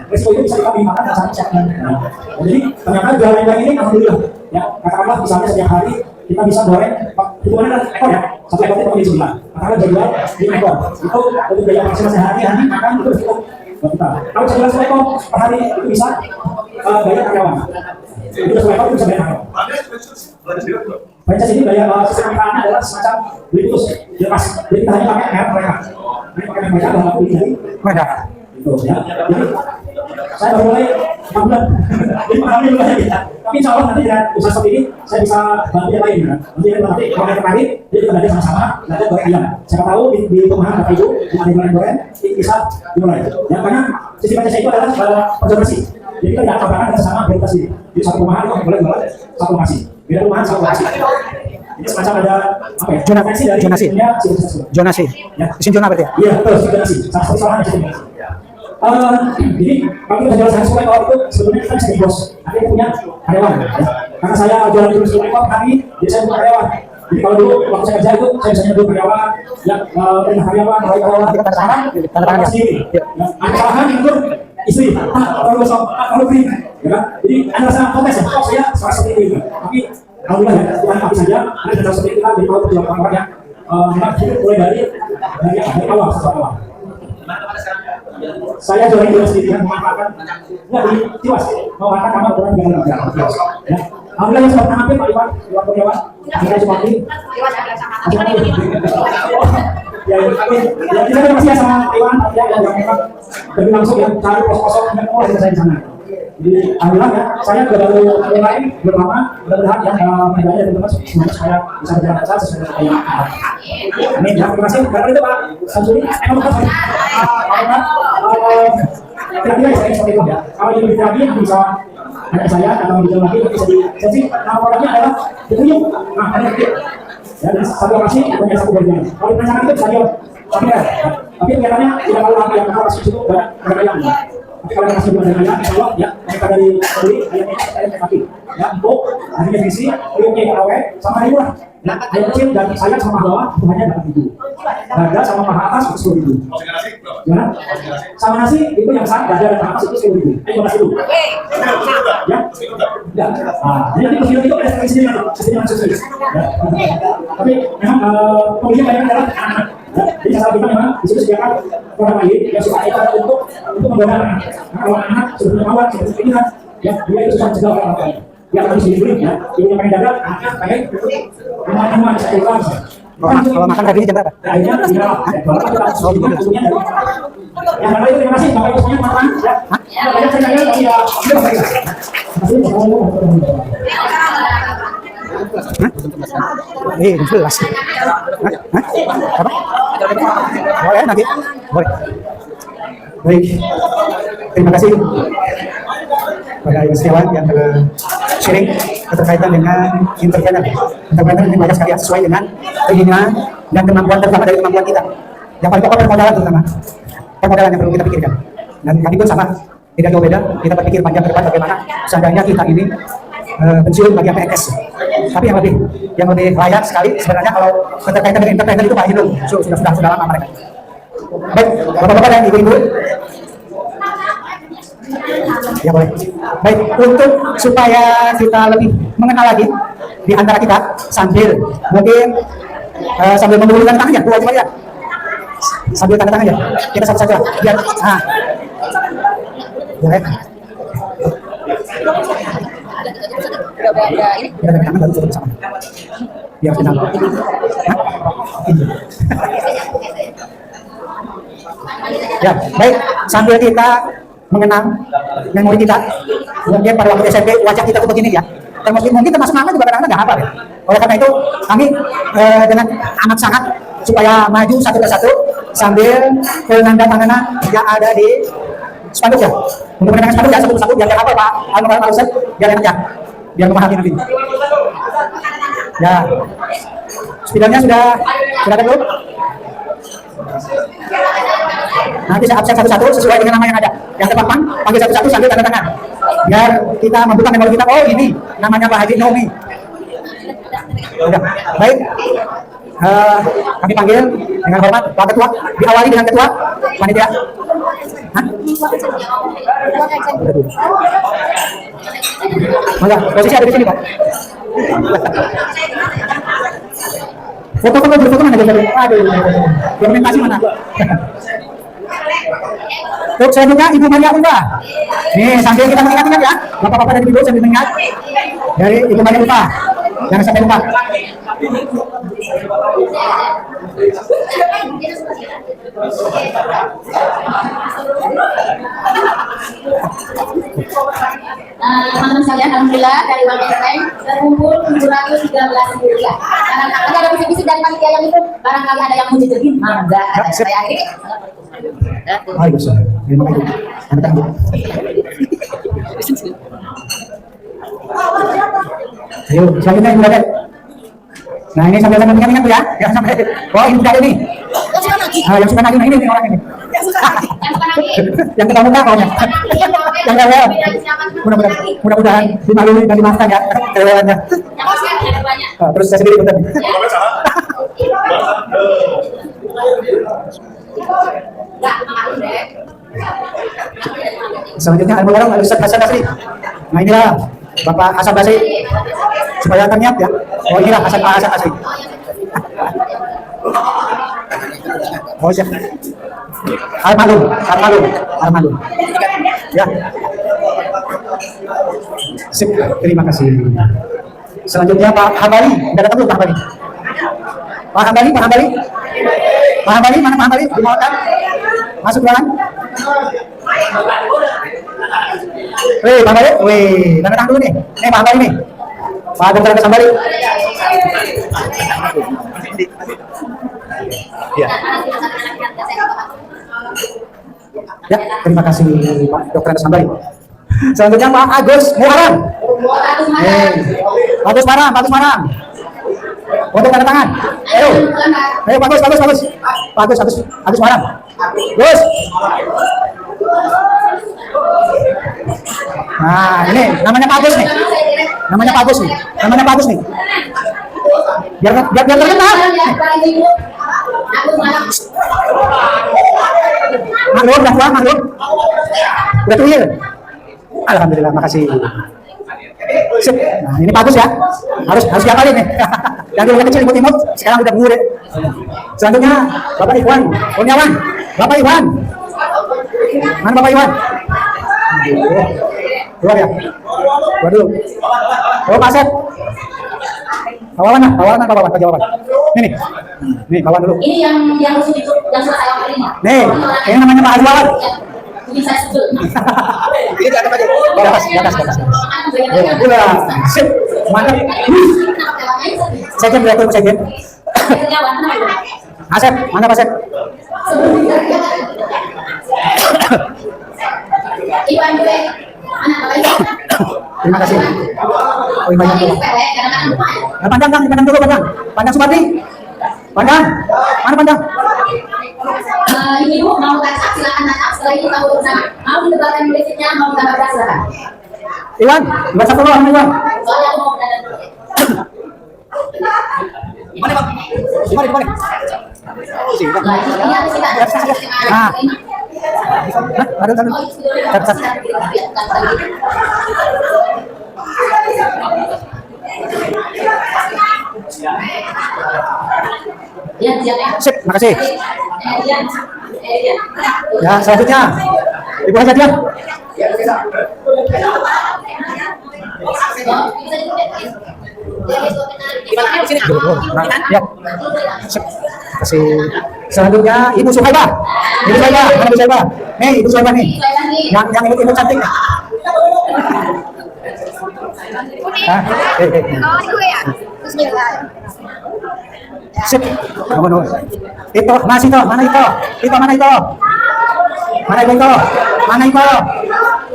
Risiko itu bisa kita pertimbangkan dan sangat siap. Jadi ternyata jualan yang ini alhamdulillah. Ya, katakanlah misalnya setiap hari kita bisa goreng, hitungannya adalah ekor ya. Satu ekor itu pakai sebulan. Karena jual 5 ekor. Itu untuk biaya maksimal sehari-hari makan itu cukup buat kita. Kalau 11 ekor per hari itu bisa bayar karyawan. Itu 11 ekor itu bisa bayar karyawan. Franchise ini bayar sistem pembayarannya adalah semacam beli putus. Ya pas. Jadi kita hanya pakai merek mereka. Ini pakai merek mereka dalam beli dari mereka. Itu ya. Jadi saya baru mulai 6 bulan. Jadi mengalami mulai ya. Tapi insya Allah nanti dengan usaha seperti ini saya bisa bantu yang lain kan. Nanti kalau ada tertarik, jadi kita belajar sama-sama, belajar goreng ayam. Siapa tahu di perumahan Bapak Ibu, di mana goreng, ini bisa dimulai. Ya karena sisi franchise itu adalah perjuangan bersih. Jadi kita tidak tabrakan bersama berlokasi. Jadi satu perumahan itu boleh jualan satu lokasi. Beda perumahan satu lokasi. Ini semacam ada apa ya? Zonasi dari Zonasi. Ya. Isin zona berarti ya? Iya, betul, zonasi. Salah satu salahnya di sini. Jadi kalau kita jual 100 ekor itu sebenarnya kita bisa jadi bos. Artinya punya karyawan. Ya. Karena saya jualan 10 ekor hari, jadi saya punya karyawan. Jadi kalau dulu waktu saya kerja itu saya bisa nyebut karyawan, ya perintah karyawan, karyawan tanda sendiri. Ada kesalahan itu istri, kalau gosok, kalau beri, ya kan? Jadi ada rasa protes ya. Kok saya seperti itu? Tapi alhamdulillah ya, Tuhan tapi saja ada dasar seperti kita jadi mau berjuang orang yang memang hidup mulai dari awal sejak awal. Saya jualan juga sendiri yang memanfaatkan nggak di Tiwas memanfaatkan kamar orang yang ada ya. Alhamdulillah yang sudah pernah hampir Pak Iwan Kurniawan kita cuma ini ya kita terima kasih sama Iwan ya yang memang lebih langsung yang cari pos-posok yang mau saya di sana. Jadi alhamdulillah ya saya juga baru mulai belum lama mudah-mudahan ya menjadi teman-teman semoga saya bisa berjalan lancar sesuai dengan yang amin ya terima kasih karena itu Pak Samsuri emang bukan kira-kira saya seperti itu ya kalau lebih lagi bisa ada saya atau bisa lagi bisa di sesi nama produknya adalah dituyuk nah ada itu ya dan satu lokasi punya satu bagian kalau ditanyakan itu stadion tapi kelihatannya tidak terlalu lama yang masih cukup banyak yang tapi kalau masih belum ada insya Allah ya mereka dari Poli ayam kaki ya empuk akhirnya visi uyuknya yang awet sama ribu lah ya ayam kecil dan sayap sama bawah itu hanya 8.000 dada sama paha atas itu 10.000 gimana? Sama nasi itu yang besar dada dan paha atas itu 10.000 15.000 ya? Ya jadi nanti video itu ada sistem susu ya tapi memang pembelinya banyak adalah anak-anak jadi salah kita memang disitu sediakan orang lain yang suka kita untuk mendorong anak. Nah, kalau anak sebelum awal sebelum pilihan, ya dia itu susah cegah orang lain. Yang harus dibeli ya, ibunya pengen dagang, anaknya pengen rumah bisa keluar. Kalau makan tadi jam berapa? Akhirnya tinggal, kalau kita punya dari yang lain terima kasih, bapak ibu semuanya makan ya. Banyak saya tanya tapi ya terima kasih. Jelas. Apa? Boleh nanti. Boleh. Baik. Terima kasih pada Ibu Setiawan yang telah sharing keterkaitan dengan entrepreneur. Entrepreneur ini banyak sekali sesuai dengan keinginan dan kemampuan terutama dari kemampuan kita. Yang paling pokok permodalan terutama. Permodalan yang perlu kita pikirkan. Dan kami pun sama, tidak jauh beda. Kita berpikir panjang ke depan bagaimana seandainya kita ini pensiun bagi PNS. Tapi yang lebih layak sekali sebenarnya kalau keterkaitan dengan entrepreneur itu Pak Hinung sudah lama mereka. Baik, bapak-bapak dan ibu-ibu. Ya boleh. Baik, untuk supaya kita lebih mengenal lagi di antara kita sambil mungkin sambil membulurkan tangannya, coba ya. Sambil tanda tangan ya. Kita satu-satu lah. Biar ya. Kita tangan baru coba bersama. Biar kenal. Ya, baik. Sambil kita mengenang memori kita, mungkin pada waktu SMP wajah kita tuh begini ya. Dan mungkin termasuk nama juga kadang-kadang nggak hafal ya. Oleh karena itu kami dengan amat sangat supaya maju satu persatu sambil penanda-tanganan yang ada di spanduk ya. Untuk menandakan spanduk ya satu persatu biar hafal Pak Al-Mukarram Al-Ustaz biar enak ya, biar memahami nanti. Ya, spidolnya sudah ada belum? Nanti saya absen satu-satu sesuai dengan nama yang ada. Yang terpampang panggil satu-satu sambil tanda tangan. Biar kita membuka memori kita. Oh ini namanya Pak Haji Nomi. Sudah baik. Kami panggil dengan hormat Pak Ketua. Diawali dengan Ketua panitia. Maka posisi ada di sini Pak. Foto mana? Aduh, dokumentasi mana? Untuk selanjutnya Ibu Maria Ulfa. Nih, sambil kita mengingat-ingat ya, bapak-bapak dari Ibu sambil mengingat dari Ibu Maria Ulfa. Jangan sampai lupa. Teman-teman sekalian, alhamdulillah dari uang Enteng terkumpul 713.000 rupiah. Karena ada bisik-bisik dari panitia yang itu, barangkali ada yang mau jejerin, mangga. Saya akhiri. Ayo, Gus. Terima kasih. Anda tangguh. Ayo, selanjutnya Ibu Raden. Nah, ini sambil ingat-ingat ya. Jangan sampai, oh ini tidak ini. Yang suka nagih, nah ini orang ini. Yang ketahuan pokoknya. Yang lewat. Mudah-mudahan dimaklumi dan dimaafkan ya. Kelewatannya. Terus saya sendiri betul. Selanjutnya Al-Mukarram Al-Ustaz Hasan Basri. Nah inilah Bapak Hasan Basri. Supaya terniat ya. Oh inilah Hasan Basri. Oh siap. Al-Malum. Ya. Sip, terima kasih. Selanjutnya Pak Hambali. Udah datang belum Pak Hambali? Pak Hambali, mana Pak Hambali? Dimaukan? Masuk ruangan? Pak Hambali, tanda tangan dulu nih. Nih Pak Hambali nih. Pak Dr. Andes Hambali. Ya. Ya, terima kasih Pak Dr. Andes Hambali. Selanjutnya Pak Agus Muharam. Agus Maram. Untuk tanda tangan. Ayo, bagus. Agus Maram. Gus. Nah, ini namanya Pak Agus nih. Biar terkenal. Maklum. Udah clear. Alhamdulillah, makasih. Sip. Nah, ini bagus ya. Harus diapalin nih. Yang dulu kecil imut-imut, sekarang udah gede. Selanjutnya Bapak Iwan Kurniawan. Bapak Iwan. Mana Bapak Iwan? Keluar ya. Keluar dulu. Oh, Pak Asep. Bawawan Pak jawaban. Nih, bawawan dulu. Ini yang harus itu yang sudah saya pilih. Nih, ini namanya Pak Azwawan. Ini saya sebut. Ini ada aja. Di atas. Sip. Mantap. Saya Asep, mana Pak Asep? Iwan gue, anak Bapak Iwan. Terima kasih. Oh, banyak dulu. Pandang dulu. Pandang Sumardi. Pandang. Mana Pandang? Ibu mau kacap silakan kacap. Setelah itu tahu bersama. Mau ditebarkan muridnya, mau tambah beras silakan. Iwan satu doang Iwan. Soalnya aku mau berada dulu. Gimana Bang? Nah. Aduh. Sip, makasih. Ya, selanjutnya Ibu Hajadia. Ya. Kasih. Selanjutnya Ibu Suhaibah. Mana Ibu Suhaibah? Nih, Ibu Suhaibah nih. Yang imut cantik. Sip. Itu, masih itu. Mana itu?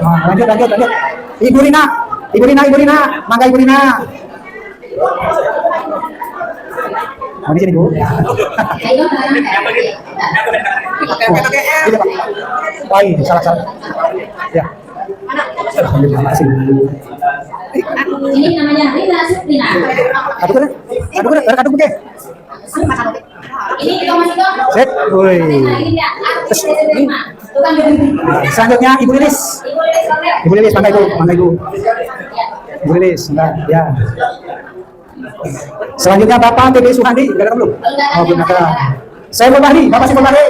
Oh, lanjut. Ibu Rina. Mangga Ibu Rina. Oh, di sini Bu. Salah. Ya. Alhamdulillah, makasih. Ini namanya Rina Suprina. Kado buke. Ini kita masih dong. Sip. Woi. Selanjutnya Ibu Lilis. Mangga Ibu. Ibu Lilis, enggak, ya. Selanjutnya Bapak TB Suhandi, udah datang belum? Oh, belum datang. Saya Bahri, Bapak Saiful Bahri.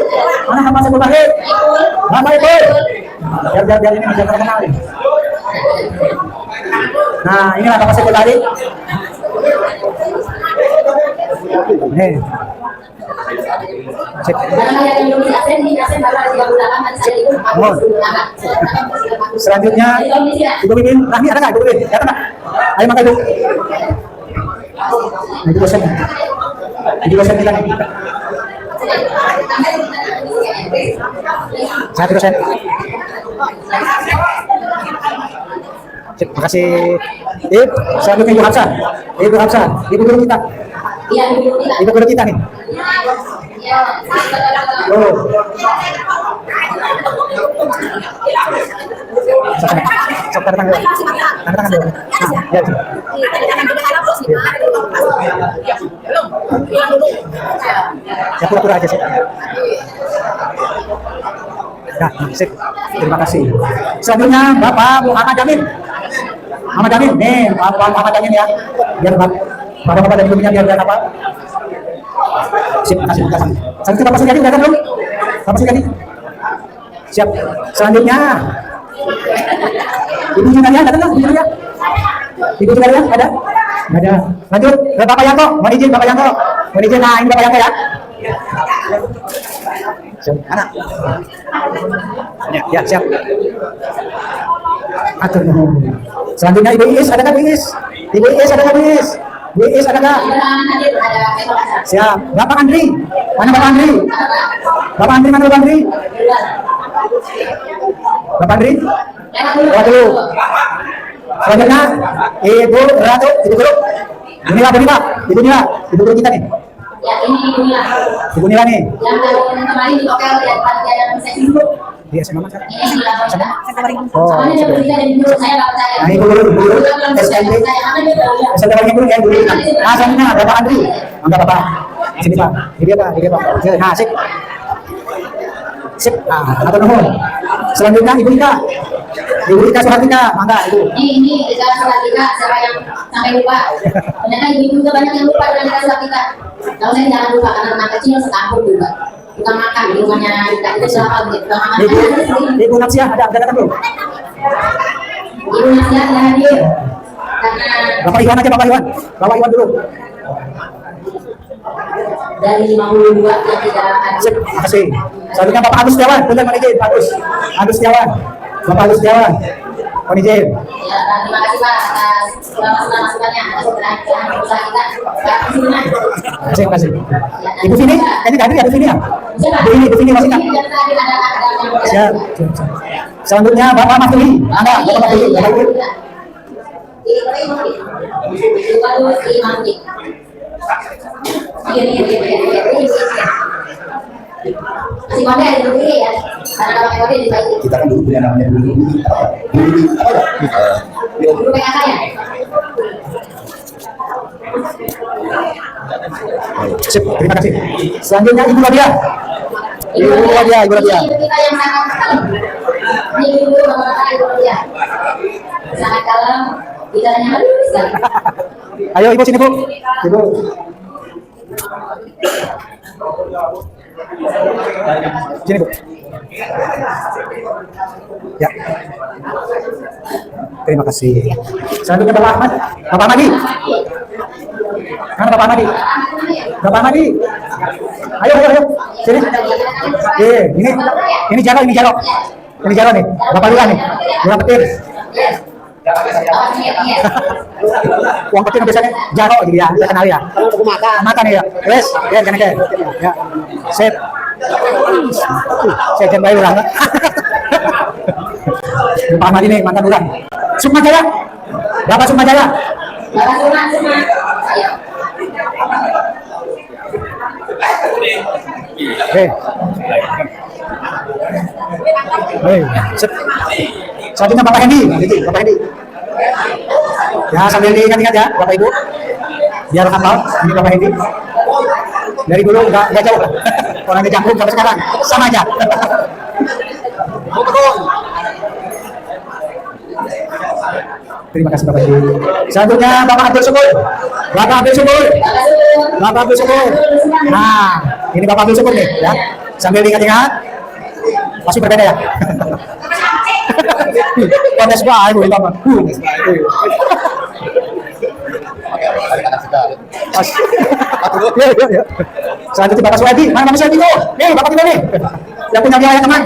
Mana Bapak Saiful Bahri? Bapak itu. Biar ini bisa terkenal. Nah, inilah Bapak Saiful Bahri. Nih. Cek. Selanjutnya Ibu Mimin, Rahmi ada nggak Ibu Mimin? Datang nggak? Ayo maka Ibu. Nah, Ibu dosen. Ibu dosen kita nih. Satu dosen. Cek, makasih. Selanjutnya Ibu Hamsa. Ibu Hamsa, Ibu guru kita. Ibu guru kita nih. Oh. Sok tanda tangan dulu. Tanda tangan dulu. Ya. Ya pura-pura aja sih. Nah, sip. Terima kasih. Selanjutnya Bapak Muhammad Jamin. Muhammad Jamin, nih Bapak Muhammad Jamin ya. Biar Bapak dan Ibunya biar apa? Sip, kasih. Selanjutnya Bapak Sugadi udah kan belum? Bapak Sugadi. Siap. Selanjutnya Ibu Junaria datang nggak? Ibu Junaria? Ibu Junaria ada? Nggak ada. Lanjut ke Bapak Yanto. Mohon izin Bapak Yanto. Mohon izin. Nah, ini Bapak Yanto ya. Siap. Anak. Ya, siap. Atur nuhun. Selanjutnya Ibu Iis ada nggak Ibu Iis? Ibu Iis ada nggak Ibu Iis? Bu Is ada nggak? Siap. Bapak Andri, mana Bapak Andri? Bapak Andri mana Bapak Andri? Bapak Andri? Lewat dulu. Selanjutnya Ibu Ratu, Ibu Guru. Inilah Bu Nila, Ibu Nila, Ibu Guru kita nih. Ya ini Ibu Nila. Ibu Nila nih. Yang kemarin di hotel dan panitia dan sesi dulu. Iya, sama Mas. Ini sudah Oh, soalnya dia bertiga dan Ibu saya nggak percaya. Nah, Ibu Guru, SMP. SMP lagi dulu ya, Ibu. Nah, selanjutnya Bapak Andri. Enggak Bapak. Sini Pak. Ini dia Pak, Nah, sip. Sip. Nah, atur nuhun. Selanjutnya Ibu Ika. Ibu Ika Suhartika, mangga Ibu. Ini Ika Suhartika, siapa yang sampai lupa? Ternyata ibu juga banyak yang lupa dengan Ika Suhartika. Kalau saya jangan lupa karena anak kecil sekampung juga. Bukan makan di rumahnya Ika itu siapa gitu. Ibu Napsia ada datang belum? Ibu Napsia tidak hadir karena Bapak Iwan aja, Bapak Iwan. Bapak Iwan dulu. dari 52 yang tidak hadir. Sip, makasih. Selanjutnya Bapak Agus Setiawan, boleh mohon izin, Pak Agus. Agus Setiawan. Bapak Agus Setiawan. Mohon izin. Ya, terima kasih Pak atas masukan-masukannya atas perhatian usaha kita. Terima kasih. Ibu Vini, ini hadir ya Ibu Vini ya? Ibu Vini masih nggak? Siap. Selanjutnya Bapak Mas Tuli. Anda, Bapak Mas Tuli. Bapak Ibu. Masih kode ada dulu ya, karena kalau kode dibaiki. Kita kan dulu punya namanya dulu. Guru PKK ya. Sip, terima kasih. Selanjutnya Ibu Radia. Ibu Radia. Ini kita yang sangat kalem. Ini ibu bapak Ibu Radia. Sangat kalem, bicaranya halus sekali. Ayo Ibu sini Bu. Ibu. Sini Bu. Ya. Terima kasih. Selanjutnya Bapak Ahmad. Bapak Ahmadi. Mana Bapak Ahmadi? Bapak Ahmadi. Ayo. Sini. Ini Jaro. Ini Jaro nih. Bapak Lurah nih. Lurah Petir. Uang petir biasanya Jaro gitu ya, saya kenal ya. Makan ya. Wes, ya kan ya. Ya. Sip. Saya jangan bayar ulang. Bapak Ahmad ini mantan ulang. Sukma Jaya. Bapak Sukma Jaya. Bapak Sukma. Ayo. Sip. Selanjutnya Bapak Hendi. Bapak Hendi. Ya, sambil diingat-ingat ya, Bapak Ibu. Biar hafal, ini Bapak Hendi. Dari dulu nggak jauh. Orang di Jangkung sampai sekarang sama aja. Terima kasih Bapak Ibu. Selanjutnya Bapak Abdul Syukur. Bapak Abdul Syukur. Bapak Abdul Syukur. Nah, ini Bapak Abdul Syukur nih, ya. Sambil ingat-ingat. Masih berbeda ya. Kones Pak, Ibu Bapak. Ya. Selanjutnya Bapak Suwadi. Mana Bapak Suwadi tuh? Nih, Bapak kita nih. Yang punya wilayah teman.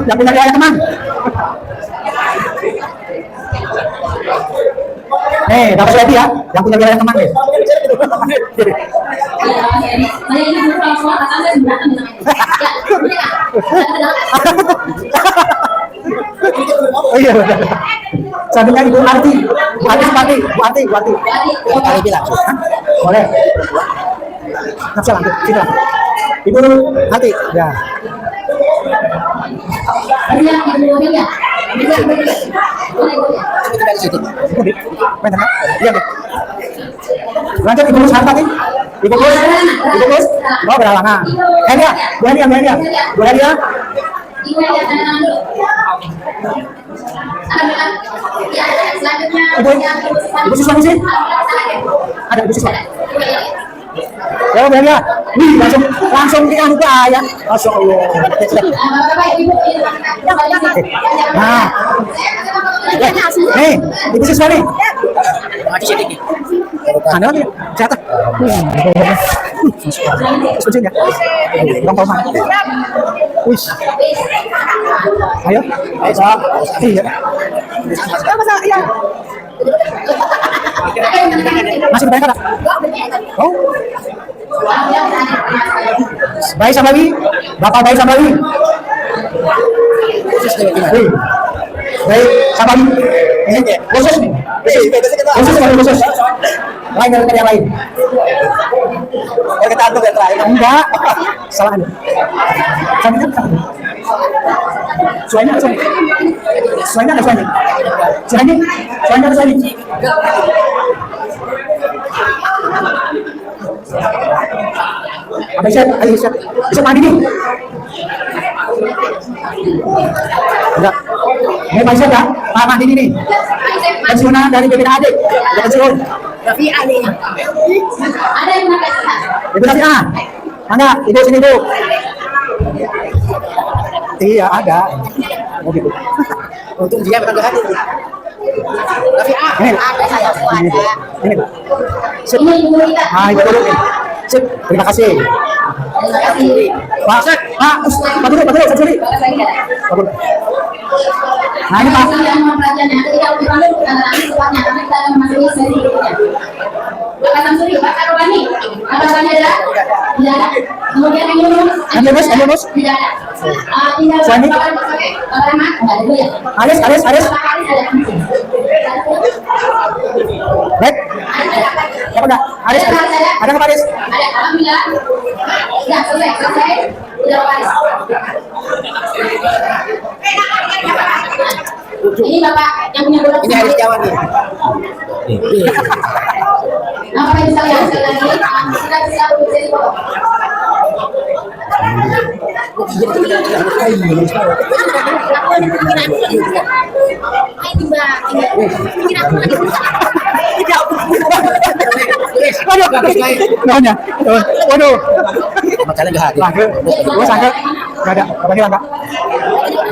Yang punya wilayah teman. Nih, Bapak Suwadi ya. Yang punya wilayah teman nih. Saya ini dulu langsung atasan saya sebenarnya Oh iya. Selanjutnya Ibu Arti. Bu Arti. Kali bilang. Boleh. Nafsu lanjut. Sini lah. Ibu Arti. Ya. Lanjut Ibu Mus Hartati. Ibu Mus. Oh berhalangan. Bu Helia. Ibu yang tanda tangan dulu. Ya, selanjutnya Ibu siswa sih? Ada Ibu siswa. Ya, Bu Helia. Wih, langsung kita buka ya. Masya Allah. Bapak Ibu Nah. Nih, Ibu siswa nih. Ada lagi, catat. Setuju ya? Bang Tomang. Wih. Ayo. Iya. Masih bertanya kak? Oh. Baik Sambali. Bapak Baik Sambali. Baik Sambali. Khusus nih. Khusus. Lain dari yang lain. Kita aduk yang terakhir. Enggak. Salah nih. Suanya. Apa Isyad? Ayo Isyad. Isyad mandi nih. Enggak. Ini Pak Isyad ya? Pak mandi nih. Pensiunan dari BPKAD. Udah pensiun. Raffi Ali. Ada yang pakai sana? Ibu Rafia. Mana? Ibu sini Bu. Iya ada. Oh gitu. Untung dia bukan hadir. Rafia. Ini. Ada saya semua ada. Ini. Sip. Ini ibu kita. Ah, ibu dulu. Sip. Terima kasih. Terima kasih. Pak dulu, sendiri. Bapak saya ada. Nah ini Pak. Yang mempelajarinya ketika dipanggil tanda tangan sebabnya karena kita akan memasuki sesi berikutnya. Bapak Samsuri, Pak Karobani, ada? Tidak ada. Kemudian yang lulus, Ada bos. tidak ada. Tinggal Suami? Bapak Rahmat, enggak ada dulu ya. Aris. Bapak Aris ada. Baik. Apa enggak? Aris. Ada nggak Pak Aris? Ada, alhamdulillah. Ya, selesai. Tidak Pak Aris. Ini Bapak yang punya bola. Ini Aris Jawa nih. Nah, Bapak bisa lihat sekali lagi. Kita bisa jadi foto. Waduh. Macamnya nggak hadir. Gue sangka nggak ada. Bapak hilang Pak.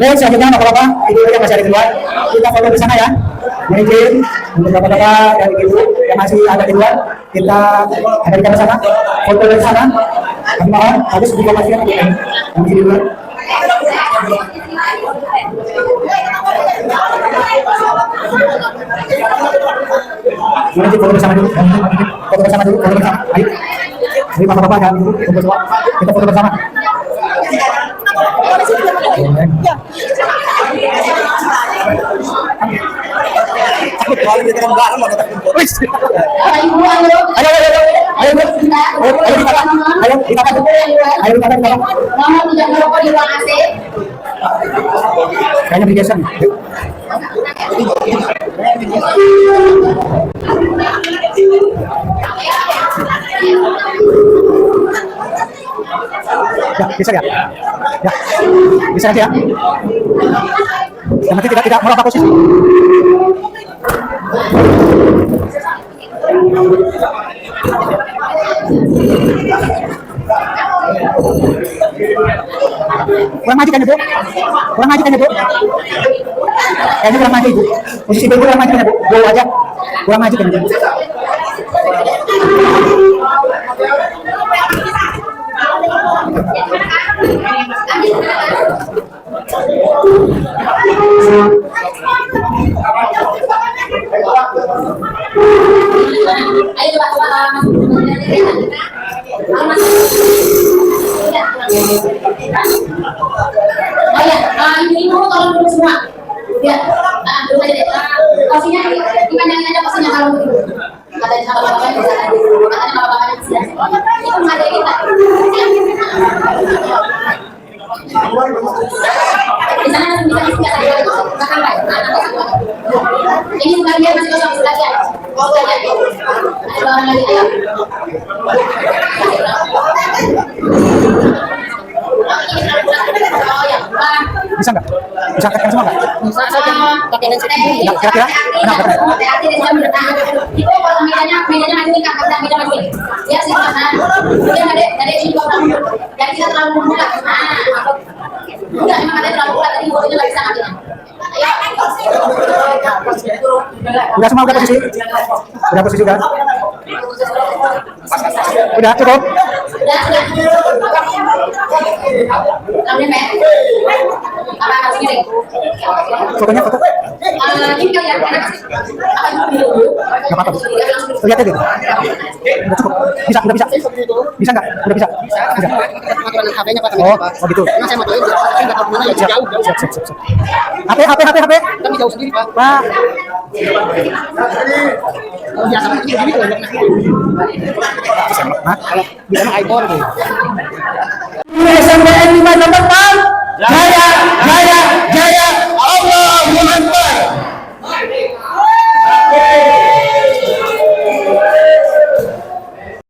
Dan selanjutnya bapak-bapak, ibu yang masih ada di luar, kita foto di sana ya. Mungkin untuk bapak-bapak dan ibu yang masih ada di luar, kita hadirkan bersama foto dari sana. Kami mohon harus diinformasikan yang masih di luar. Nanti foto bersama dulu. Ayo. Ini bapak-bapak dan ibu, kita foto bersama. Bapak Ibu, Ayo, nomor tidak merokok di ruang AC. kayaknya bergeser. Ya, bisa ya? Ya, bisa ya? Yang penting tidak merubah posisi. Kurang maju kan, Ibu? Kurang maju kan, Ibu? Kayaknya kurang maju, Ibu. Posisi Ibu kurang maju kan, Ibu? Dua aja. Kurang maju kan, Ibu? Ayo coba oh ya, ibu tolong dulu semua. Ya, dulu aja deh. Porsinya dipandangin aja porsinya kalau begitu. Katanya sama bapaknya bisa tadi. Katanya sama bapaknya bisa. Itu materi kita. Di sana bisa bisa saya makan baik. Ini sebagian masih kosong sebagian. Ada orang lagi ayo. Bisa nggak? Bisa angkatkan semua nggak? Kira-kira? Kenapa? Itu kalau medanya maju nih kak, meja maju. Ya sih mana? Udah dari sini kau terlalu, dari kita terlalu membuka. Enggak, emang katanya terlalu buka tadi fotonya nggak bisa ngambilnya. Udah semua udah posisi? Udah posisi udah? Udah cukup? Udah. Kamu nih, apa harus gini? Fotonya foto? Ini kali ya, apa dulu? Nggak apa-apa. Lihat aja. Udah cukup. Bisa, udah bisa. Bisa nggak? Udah bisa. Oh gitu. Siap. HP. Kan jauh sendiri, Pak. Pak. Biasa begini loh. Hah? Bisa mah iPhone tuh. SMPN 5 nomor 4. Jaya. Allahu Akbar.